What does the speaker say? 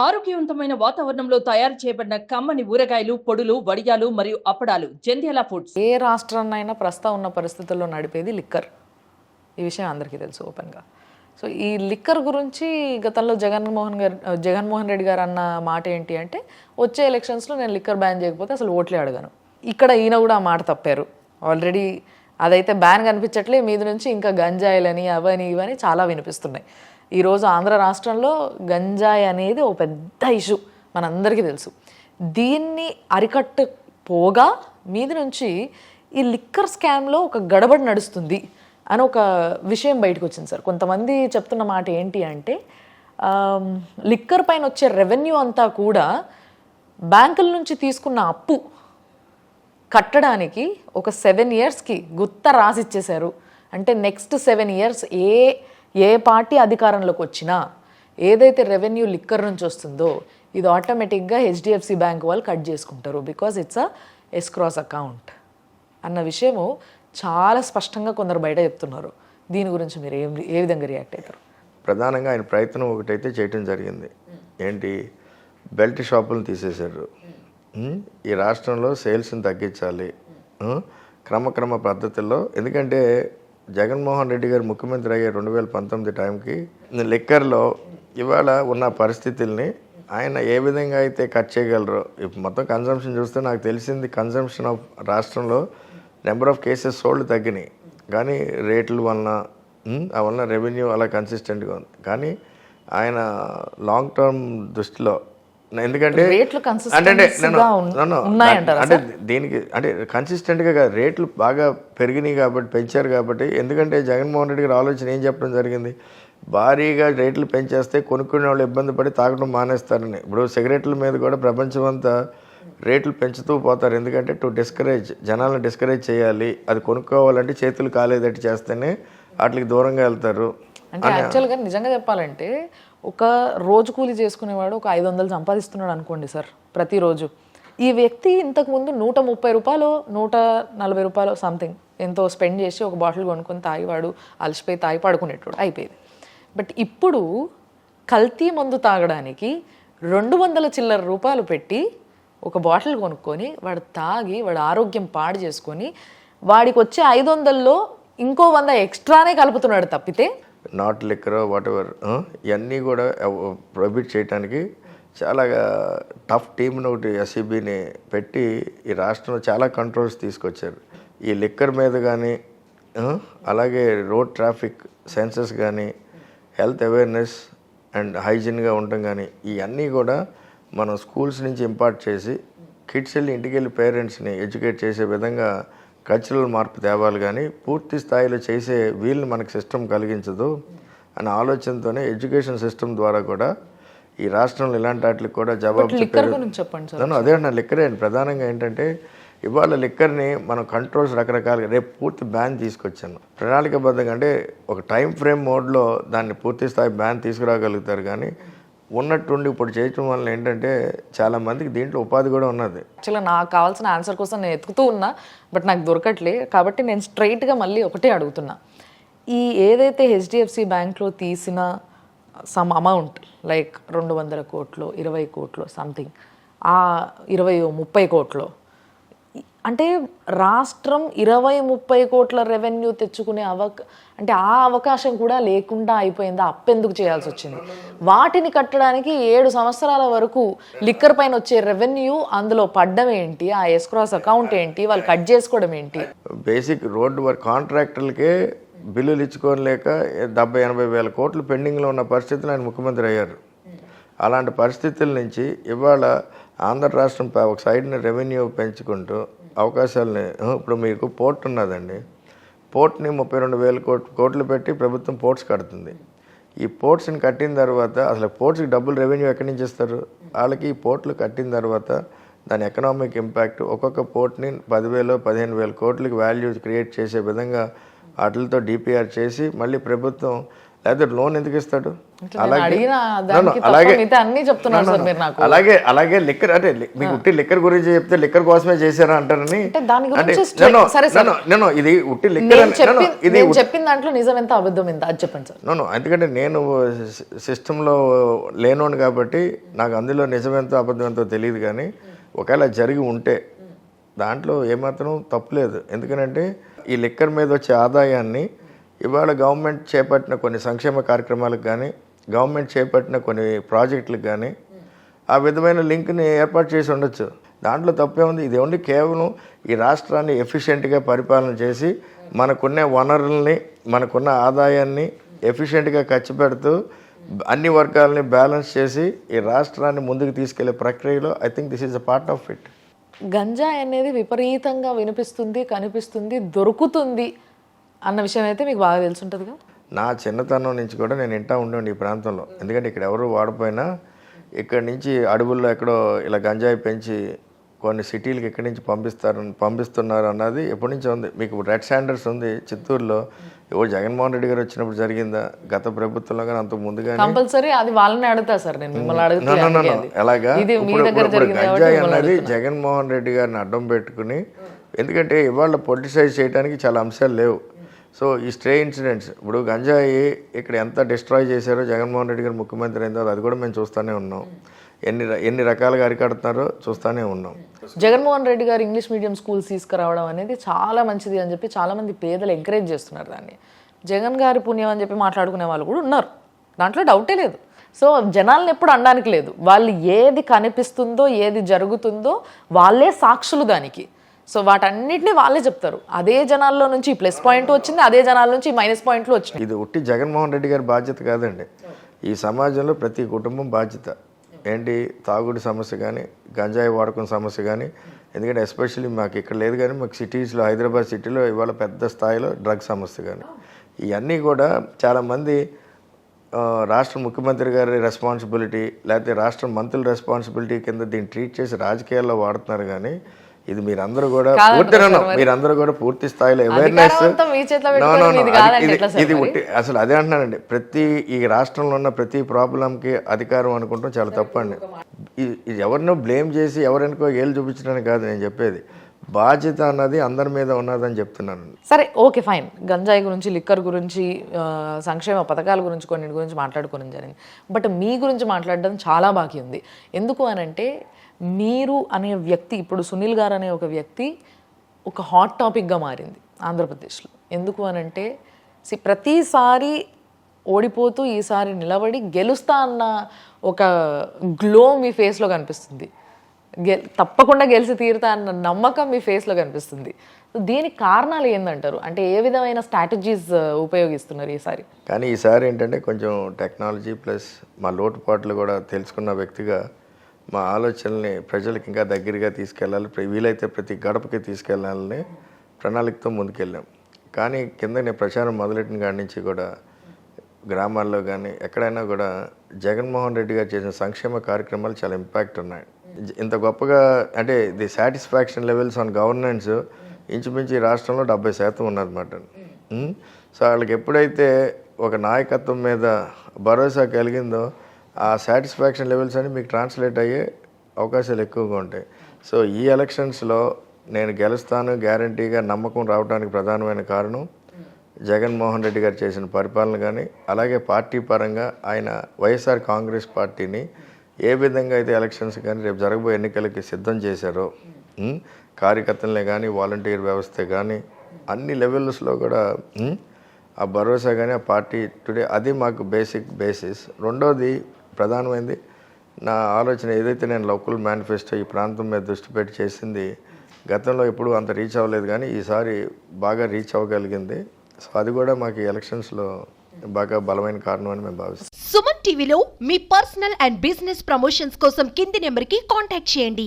ఆరోగ్యవంతమైన వాతావరణంలో తయారు చేయబడిన కమ్మని ఊరగాయలు, పొడులు, వడియాలు మరియు అప్పడాలు జంధ్యాల ఫుడ్స్. ఏ రాష్ట్రాన్నైనా ప్రస్తుతం ఉన్న పరిస్థితుల్లో నడిపేది లిక్కర్. ఈ విషయం అందరికీ తెలుసు ఓపెన్గా. సో ఈ లిక్కర్ గురించి గతంలో జగన్మోహన్ రెడ్డి గారు అన్న మాట ఏంటి అంటే, వచ్చే ఎలక్షన్స్లో నేను లిక్కర్ బ్యాన్ చేయకపోతే అసలు ఓట్లే అడగాను. ఇక్కడ ఈయన కూడా ఆ మాట తప్పారు. ఆల్రెడీ అదైతే బ్యాన్ కనిపించట్లే, మీద నుంచి ఇంకా గంజాయిలని అవని ఇవని చాలా వినిపిస్తున్నాయి. ఈరోజు ఆంధ్ర రాష్ట్రంలో గంజాయి అనేది ఒక పెద్ద ఇష్యూ, మనందరికీ తెలుసు. దీన్ని అరికట్టపోగా మీద నుంచి ఈ లిక్కర్ స్కామ్లో ఒక గడబడి నడుస్తుంది అని ఒక విషయం బయటకు వచ్చింది సార్. కొంతమంది చెప్తున్న మాట ఏంటి అంటే, లిక్కర్ పైన వచ్చే రెవెన్యూ అంతా కూడా బ్యాంకుల నుంచి తీసుకున్న అప్పు కట్టడానికి ఒక 7 yearsకి గుత్త రాసిచ్చేశారు. అంటే నెక్స్ట్ 7 years ఏ పార్టీ అధికారంలోకి వచ్చినా ఏదైతే రెవెన్యూ లిక్కర్ నుంచి వస్తుందో ఇది ఆటోమేటిక్గా హెచ్డిఎఫ్సి బ్యాంక్ వాళ్ళు కట్ చేసుకుంటారు, because it's a S-Cross account అన్న విషయము చాలా స్పష్టంగా కొందరు బయట చెప్తున్నారు. దీని గురించి మీరు ఏ విధంగా రియాక్ట్ అవుతారు? ప్రధానంగా ఆయన ప్రయత్నం ఒకటైతే చేయటం జరిగింది. ఏంటి, బెల్ట్ షాపులను తీసేశారు. ఈ రాష్ట్రంలో సేల్స్ని తగ్గించాలి క్రమక్రమ పద్ధతుల్లో. ఎందుకంటే జగన్మోహన్ రెడ్డి గారు ముఖ్యమంత్రి అయ్యే 2019 టైంకి లిక్కర్లో ఇవాళ ఉన్న పరిస్థితుల్ని ఆయన ఏ విధంగా అయితే కట్ చేయగలరో, ఇప్పుడు మొత్తం కన్జంప్షన్ చూస్తే నాకు తెలిసింది కన్జంప్షన్ ఆఫ్ రాష్ట్రంలో నెంబర్ ఆఫ్ కేసెస్ సోల్డ్ తగ్గినాయి, కానీ రేట్ల వలన ఆ వలన రెవెన్యూ అలా కన్సిస్టెంట్గా ఉంది. కానీ ఆయన లాంగ్ టర్మ్ దృష్టిలో, ఎందుకంటే అంటే దీనికి అంటే కన్సిస్టెంట్గా కాదు, రేట్లు బాగా పెరిగినాయి కాబట్టి పెంచారు కాబట్టి. ఎందుకంటే జగన్మోహన్ రెడ్డి గారి ఆలోచన ఏం చెప్పడం జరిగింది, భారీగా రేట్లు పెంచేస్తే కొనుక్కునే వాళ్ళు ఇబ్బంది పడి తాగడం మానేస్తారని. ఇప్పుడు సిగరెట్ల మీద కూడా ప్రపంచం అంతా రేట్లు పెంచుతూ పోతారు. ఎందుకంటే జనాలను డిస్కరేజ్ చేయాలి, అది కొనుక్కోవాలంటే చేతులు కాలేదట్టు చేస్తేనే వాటికి దూరంగా వెళ్తారు. అంటే యాక్చువల్గా నిజంగా చెప్పాలంటే, ఒక రోజు కూలీ చేసుకునేవాడు ఒక 500 సంపాదిస్తున్నాడు అనుకోండి సార్ ప్రతిరోజు. ఈ వ్యక్తి ఇంతకుముందు 130 రూపాయలు 140 రూపాయలు సంథింగ్ ఎంతో స్పెండ్ చేసి ఒక బాటిల్ కొనుక్కొని తాగివాడు, అలసిపోయి తాగి పడుకునేటోడు అయిపోయేది. బట్ ఇప్పుడు కల్తీ మందు తాగడానికి 200 చిల్లర రూపాయలు పెట్టి ఒక బాటిల్ కొనుక్కొని వాడు తాగి వాడు ఆరోగ్యం పాడు చేసుకొని వాడికి వచ్చే 500లో ఇంకో 100 ఎక్స్ట్రానే కలుపుతున్నాడు తప్పితే నాట్ లిక్కర్ వాట్ ఎవర్ ఇవన్నీ కూడా ప్రొహిబిట్ చేయడానికి చాలా టఫ్ టీమ్ని ఒకటి ఎస్ఈబిని పెట్టి ఈ రాష్ట్రంలో చాలా కంట్రోల్స్ తీసుకొచ్చారు. ఈ లిక్కర్ మీద కానీ అలాగే రోడ్ ట్రాఫిక్ సెన్సెస్ కానీ హెల్త్ అవేర్నెస్ అండ్ హైజీన్గా ఉండటం కానీ ఇవన్నీ కూడా మనం స్కూల్స్ నుంచి ఇంపార్ట్ చేసి కిడ్స్ వెళ్ళి ఇంటికి వెళ్ళి పేరెంట్స్ని ఎడ్యుకేట్ చేసే విధంగా కల్చరల్ మార్పు తేవాలి. కానీ పూర్తి స్థాయిలో చేసే వీళ్ళని మనకు సిస్టమ్ కలిగించదు అనే ఆలోచనతోనే ఎడ్యుకేషన్ సిస్టమ్ ద్వారా కూడా ఈ రాష్ట్రంలో ఇలాంటి వాటికి కూడా జవాబు చెప్పాను. అదే నా లిక్కరే ప్రధానంగా ఏంటంటే, ఇవాళ లిక్కర్ని మనం కంట్రోల్స్ రకరకాలుగా రేపు పూర్తి బ్యాన్ తీసుకొచ్చాను ప్రణాళికబద్ధంగా. అంటే ఒక టైం ఫ్రేమ్ మోడ్లో దాన్ని పూర్తి స్థాయి బ్యాన్ తీసుకురాగలుగుతారు. కానీ ఉన్నట్టుండి ఇప్పుడు చేయటం వల్ల ఏంటంటే చాలా మందికి దీంట్లో ఉపాధి కూడా ఉన్నది. యాక్చువల్గా నాకు కావాల్సిన ఆన్సర్ కోసం నేను ఎత్తుకుతూ ఉన్నా, బట్ నాకు దొరకట్లే. కాబట్టి నేను స్ట్రైట్గా మళ్ళీ ఒకటే అడుగుతున్నా, ఈ ఏదైతే హెచ్డిఎఫ్సి బ్యాంక్లో తీసిన సమ్ అమౌంట్ లైక్ 200 కోట్లు 20 కోట్లు సంథింగ్, ఆ 20-30 కోట్లు అంటే రాష్ట్రం 20-30 కోట్ల రెవెన్యూ తెచ్చుకునే అంటే ఆ అవకాశం కూడా లేకుండా అయిపోయింది. అప్పెందుకు చేయాల్సి వచ్చింది? వాటిని కట్టడానికి 7 సంవత్సరాల వరకు లిక్కర్ పైన వచ్చే రెవెన్యూ అందులో పడ్డం ఏంటి, ఆ ఎస్క్రాస్ అకౌంట్ ఏంటి, వాళ్ళు కట్ చేసుకోవడం ఏంటి? బేసిక్ రోడ్డు వర్క్ కాంట్రాక్టర్లకే బిల్లులు ఇచ్చుకోలేక 70-80 వేల కోట్లు పెండింగ్లో ఉన్న పరిస్థితులు ఆయన ముఖ్యమంత్రి అయ్యారు. అలాంటి పరిస్థితుల నుంచి ఇవాళ ఆంధ్ర రాష్ట్రం ఒక సైడ్ని రెవెన్యూ పెంచుకుంటూ అవకాశాలని, ఇప్పుడు మీకు పోర్ట్ ఉన్నదండి, పోర్ట్ని 32,000 కోట్లు పెట్టి ప్రభుత్వం పోర్ట్స్ కడుతుంది. ఈ పోర్ట్స్ని కట్టిన తర్వాత అసలు పోర్ట్స్కి డబ్బులు రెవెన్యూ ఎక్కడి నుంచి ఇస్తారు? వాళ్ళకి ఈ పోర్ట్లు కట్టిన తర్వాత దాని ఎకనామిక్ ఇంపాక్ట్ ఒక్కొక్క పోర్ట్ని 10,000-15,000 కోట్లకి వాల్యూ క్రియేట్ చేసే విధంగా వాటితో డిపిఆర్ చేసి మళ్ళీ ప్రభుత్వం లేకపోతే లోన్ ఎందుకు ఇస్తాడు? నేను అడిగిన దానికి తప్ప మిగతా అన్నీ చెప్తున్నారు సార్ మీరు నాకు. అలాగే లిక్కర్ అంటే మీకు ఉట్టి లిక్కర్ గురించి చెప్తే లిక్కర్ కోసమే చేశారా అంటారని. అంటే దాని గురించి సరే సార్, నేను ఇది ఉట్టి లిక్కర్ ఇది నేను చెప్పిన దాంట్లో నిజం ఎంత అబద్ధం ఎంత అది చెప్పండి సార్. ఎందుకంటే నేను సిస్టంలో లేనోను కాబట్టి నాకు అందులో నిజం ఎంతో అబద్ధం ఎంతో తెలియదు. కానీ ఒకవేళ జరిగి ఉంటే దాంట్లో ఏమాత్రం తప్పులేదు. ఎందుకంటే ఈ లిక్కర్ మీద వచ్చే ఆదాయాన్ని ఇవాళ గవర్నమెంట్ చేపట్టిన కొన్ని సంక్షేమ కార్యక్రమాలకు కానీ గవర్నమెంట్ చేపట్టిన కొన్ని ప్రాజెక్టులకు కానీ ఆ విధమైన లింక్ని ఏర్పాటు చేసి ఉండొచ్చు. దాంట్లో తప్పే ఉంది. ఇది ఓన్లీ కేవలం ఈ రాష్ట్రాన్ని ఎఫిషియెంట్గా పరిపాలన చేసి మనకున్న వనరుల్ని మనకున్న ఆదాయాన్ని ఎఫిషియెంట్గా ఖర్చు పెడుతూ అన్ని వర్గాలని బ్యాలెన్స్ చేసి ఈ రాష్ట్రాన్ని ముందుకు తీసుకెళ్లే ప్రక్రియలో I think this is a part of it. గంజాయి అనేది విపరీతంగా వినిపిస్తుంది, కనిపిస్తుంది, దొరుకుతుంది అన్న విషయం అయితే మీకు బాగా తెలిసి ఉంటుందిగా. నా చిన్నతనం నుంచి కూడా నేను ఇంటా ఉండేవాడిని ఈ ప్రాంతంలో. ఎందుకంటే ఇక్కడ ఎవరు వాడపోయినా ఇక్కడి నుంచి అడవుల్లో ఎక్కడో ఇలా గంజాయి పెంచి కొన్ని సిటీలకి ఇక్కడి నుంచి పంపిస్తున్నారు అన్నది ఎప్పటి నుంచో ఉంది. మీకు రెడ్ శాండర్స్ ఉంది చిత్తూరులో. ఎవరు జగన్మోహన్ రెడ్డి గారు వచ్చినప్పుడు జరిగిందా? గత ప్రభుత్వంలో కానీ అంత ముందుగా కంపల్సరీ అది వాళ్ళని అడుగుతా సార్. నేను మిమ్మల్ని అడుగుతాను ఎలాగా. ఇప్పుడు గంజాయి అన్నది జగన్మోహన్ రెడ్డి గారిని అడ్డం పెట్టుకుని, ఎందుకంటే ఇవాళ పొలిటిసైజ్ చేయడానికి చాలా అంశాలు లేవు. సో ఈ స్ట్రే ఇన్సిడెంట్స్, ఇప్పుడు గంజాయి ఇక్కడ ఎంత డిస్ట్రాయ్ చేశారో జగన్మోహన్ రెడ్డి గారు ముఖ్యమంత్రి అయిందో అది కూడా మేము చూస్తూనే ఉన్నాం. ఎన్ని రకాలుగా అరికడుతున్నారో చూస్తూనే ఉన్నాం. జగన్మోహన్ రెడ్డి గారు ఇంగ్లీష్ మీడియం స్కూల్స్ తీసుకురావడం అనేది చాలా మంచిది అని చెప్పి చాలామంది పేదలు ఎంకరేజ్ చేస్తున్నారు దాన్ని. జగన్ గారి పుణ్యం అని చెప్పి మాట్లాడుకునే వాళ్ళు కూడా ఉన్నారు, దాంట్లో డౌటే లేదు. సో జనాలను ఎప్పుడు అనడానికి లేదు. వాళ్ళు ఏది కనిపిస్తుందో ఏది జరుగుతుందో వాళ్ళే సాక్షులు దానికి. సో వాటన్నిటిని వాళ్ళే చెప్తారు. అదే జనాల్లో నుంచి ప్లస్ పాయింట్ వచ్చింది, అదే జనాల నుంచి మైనస్ పాయింట్లు వచ్చినాయి. ఇది ఉట్టి జగన్మోహన్ రెడ్డి గారి బాధ్యత కాదండి. ఈ సమాజంలో ప్రతి కుటుంబం బాధ్యత. ఏంటి, తాగుడు సమస్య కానీ గంజాయి వాడకం సమస్య కానీ. ఎందుకంటే ఎస్పెషల్లీ మాకు ఇక్కడ లేదు కానీ మాకు సిటీస్లో, హైదరాబాద్ సిటీలో ఇవాళ పెద్ద స్థాయిలో డ్రగ్ సమస్య కానీ ఇవన్నీ కూడా చాలామంది రాష్ట్ర ముఖ్యమంత్రి గారి రెస్పాన్సిబిలిటీ లేకపోతే రాష్ట్ర మంత్రుల రెస్పాన్సిబిలిటీ కింద దీన్ని ట్రీట్ చేసి రాజకీయాల్లో వాడుతున్నారు. కానీ ఇది మీరందరూ కూడా పూర్తి స్థాయిలో అవేర్నెస్. ఇది అసలు అదే అంటున్నానండి, ఈ రాష్ట్రంలో ఉన్న ప్రతి ప్రాబ్లంకి అధికారం అనుకుంటాం చాలా తప్పండి. ఇది ఎవరినో బ్లేమ్ చేసి ఎవరికో ఏళ్ళు చూపించడానికి కాదు నేను చెప్పేది. బాధ్యత అన్నది అందరి మీద ఉన్నదని చెప్తున్నాను. సరే, ఓకే, ఫైన్. గంజాయి గురించి, లిక్కర్ గురించి, సంక్షేమ పథకాల గురించి కొన్నింటి గురించి మాట్లాడుకోవడం జరిగింది. బట్ మీ గురించి మాట్లాడడం చాలా బాకీ ఉంది. ఎందుకు అనంటే మీరు అనే వ్యక్తి, ఇప్పుడు సునీల్ గారు అనే ఒక వ్యక్తి ఒక హాట్ టాపిక్గా మారింది ఆంధ్రప్రదేశ్లో. ఎందుకు అనంటే ప్రతిసారి ఓడిపోతూ ఈసారి నిలబడి గెలుస్తా అన్న ఒక గ్లో మీ ఫేస్లో కనిపిస్తుంది. తప్పకుండా గెలిచి తీరుతా అన్న నమ్మకం మీ ఫేస్లో కనిపిస్తుంది. దీనికి కారణాలు ఏందంటారు? అంటే ఏ విధమైన స్ట్రాటజీస్ ఉపయోగిస్తున్నారు ఈసారి? కానీ ఈసారి ఏంటంటే కొంచెం టెక్నాలజీ ప్లస్ మా లోటుపాట్లు కూడా తెలుసుకున్న వ్యక్తిగా మా ఆలోచనల్ని ప్రజలకు ఇంకా దగ్గరగా తీసుకెళ్ళాలి, వీలైతే ప్రతి గడపకి తీసుకెళ్ళాలని ప్రణాళికతో ముందుకెళ్ళాం. కానీ కింద నేను ప్రచారం మొదలెట్టిన కాడి నుంచి కూడా గ్రామాల్లో కానీ ఎక్కడైనా కూడా జగన్మోహన్ రెడ్డి గారు చేసిన సంక్షేమ కార్యక్రమాలు చాలా ఇంపాక్ట్ ఉన్నాయి. ఇంత గొప్పగా అంటే the satisfaction levels on governance ఇంచుమించు ఈ రాష్ట్రంలో 70% ఉన్నదన్నమాట. సో వాళ్ళకి ఎప్పుడైతే ఒక నాయకత్వం మీద భరోసా కలిగిందో ఆ సాటిస్ఫాక్షన్ లెవెల్స్ అని మీకు ట్రాన్స్లేట్ అయ్యే అవకాశాలు ఎక్కువగా ఉంటాయి. సో ఈ ఎలక్షన్స్లో నేను గెలుస్తాను గ్యారంటీగా నమ్మకం రావడానికి ప్రధానమైన కారణం జగన్మోహన్ రెడ్డి గారు చేసిన పరిపాలన కానీ, అలాగే పార్టీ పరంగా ఆయన వైఎస్ఆర్ కాంగ్రెస్ పార్టీని ఏ విధంగా అయితే ఎలక్షన్స్ కానీ రేపు జరగబోయే ఎన్నికలకి సిద్ధం చేశారో, కార్యకర్తలనే కానీ వాలంటీర్ వ్యవస్థ కానీ అన్ని లెవెల్స్లో కూడా ఆ భరోసా కానీ ఆ పార్టీ టుడే అది మాకు బేసిస్. రెండోది ప్రధానమైనది నా ఆలోచన ఏదైతే నేను లోకల్ మేనిఫెస్టో ఈ ప్రాంతం మీద దృష్టి పెట్టి చేసింది గతంలో ఎప్పుడు అంత రీచ్ అవ్వలేదు కానీ ఈసారి బాగా రీచ్ అవ్వగలిగింది. సో అది కూడా మాకు ఎలక్షన్స్లో బాగా బలమైన కారణం అని మేము భావిస్తాం. సుమన్ టీవీలో మీ పర్సనల్ అండ్ బిజినెస్ ప్రమోషన్స్ కోసం కింది నెంబర్కి కాంటాక్ట్ చేయండి.